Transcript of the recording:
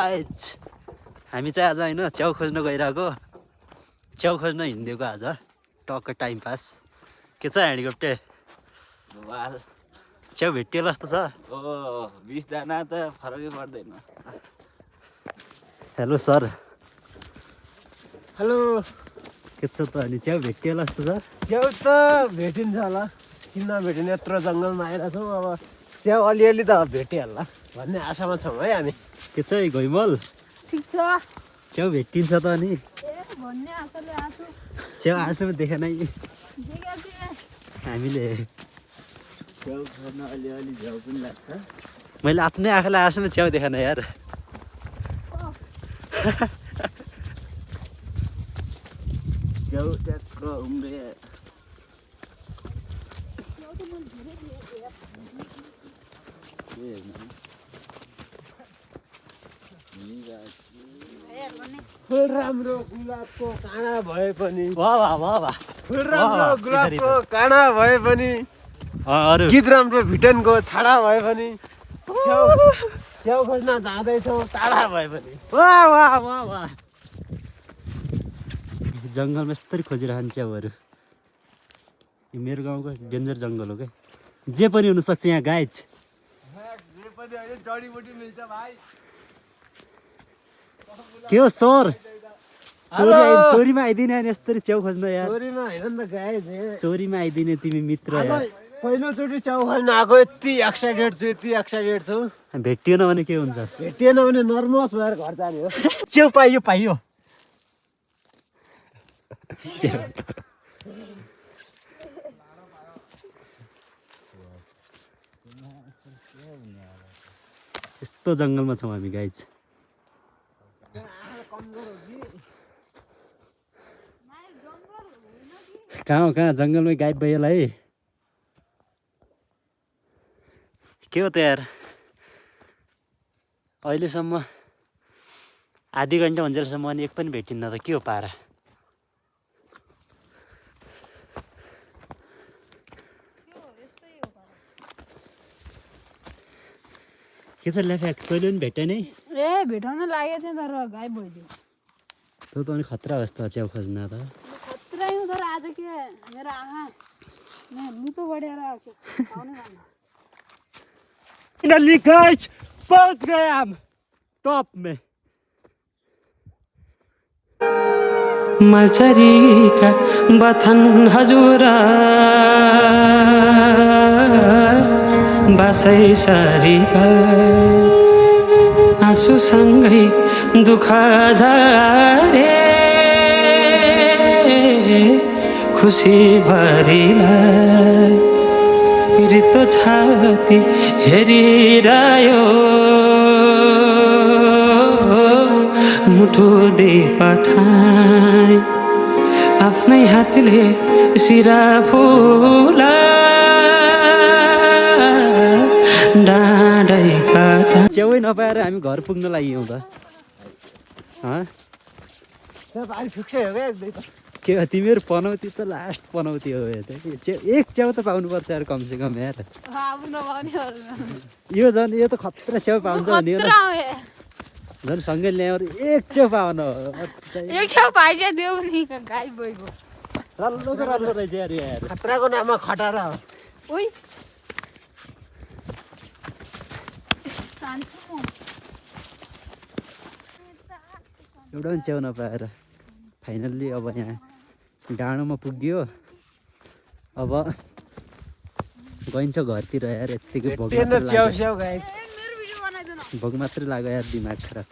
हामी चाहिँ आज होइन च्याउ खोज्न गइरहेको, च्याउ खोज्न हिँडिदिएको आज टक्क टाइम पास। के छ हेलिकप्टर वाल च्याउ भेटियो जस्तो छ। 20 दाना त फरकै पर्दैन। Hello sir. हेलो। के छ त अनि च्याउ भेटियो जस्तो छ। च्याउ त भेटिन्छ होला, किन नभेटिने, यत्रो जङ्गलमा आइरहेको छौँ। अब च्याउ अलिअलि त भेटिहाल्ला भन्ने आशामा छौँ है हामी। के छ घैमल, ठिक छ। च्याउ भेटिन्छ त अनि भन्ने आशाले आछु। च्याउ आसुमा देखेन हामीले। च्याउ खान अलिअलि झ्याउ पनि लाग्छ। मैले आफ्नै आँखालाई आसुमा च्याउ देखेन यार। च्याउ ट्याक्क उम्रे। फुल राम्रो गुलाबको काँडा भए पनि, वाह वाह वाह वाह। फुल राम्रो गुलाबको काँडा भए पनि, अरू गीत राम्रो भिटनको छाडा भए पनि, च्याउ खोज्न जाँदैछौँ टाढा भए पनि। वाह वाह वाह वाह। जङ्गलमा यस्तरी खोजिरहन्छ च्याउहरू। यो मेरो गाउँको डेन्जर जङ्गल हो क्या, जे पनि हुनसक्छ यहाँ गाइज। जडीबुटी मिल्छ भाइ। के हो सर, चोरीमा आइदिने अनि यस्तरी च्याउ खोज्न यार। चोरीमा होइन नि त गाइज, चोरीमा आइदिने तिमी मित्र यार। पहिलोचोटि च्याउ खोज्न आएको, यति एक्साइटेड छु, यति एक्साइटेड छु। भेटिएन भने के हुन्छ, भेटिएन भने नर्भस भएर घर जाने हो। च्याउ पाइयो पाइयो। यस्तो जङ्गलमा छौँ हामी गाइज। कहाँ जङ्गलमै गायब भइहाल्यो है। के हो त यार, अहिलेसम्म आधी घन्टा हुन्जेलसम्म अनि एक पनि भेटिन्न त के हो पारा। के छ ल्याफ्याक, तैँले पनि भेटेँ नै। ए भेटाउन लागेको थियो तर गायब भइदियो। तँ त अनि खतरा होस् त च्याउ खोज्न त। खतरा हो तर आज के मेरो आँखा मुटु बढेर आउने भन्न। Finally guys, पहुंच गए हम टॉप में। मलचरीका बथन हजुरा बासै सारीका आँसुसँगै दुःख झारे खुसी भरिलाई रितो छाती हेरिरह्यो मुठु दे पठाई आफ्नै हातले सिरा फुला डाँडै काटा। च्याउै नपाएर हामी घर पुग्न लागियौँ त। भाइ फिक्सै हो क्या एकदम। के हो तिमीहरू पनौती त लास्ट पनौती हो यो त। एक च्याउ त पाउनुपर्छ यार कमसेकम यार। यो झन् यो त खतरा च्याउ पाउँछ भने झन् सँगै ल्याएर एक च्याउ पाउनु हो। एक च्याउ पाइजा देऊ नि गायब भइगयो। रल्लो त रल्लो रहेछ यार यार। खतराको नाममा खटारा हो। ओइ एउटा पनि च्याउ नपाएर फाइनल्ली अब यहाँ डाँडोमा पुग्यो। अब गइन्छ घरतिर यार। यत्तिकै भोक मात्रै लाग्यो यार, दिमाग खराब।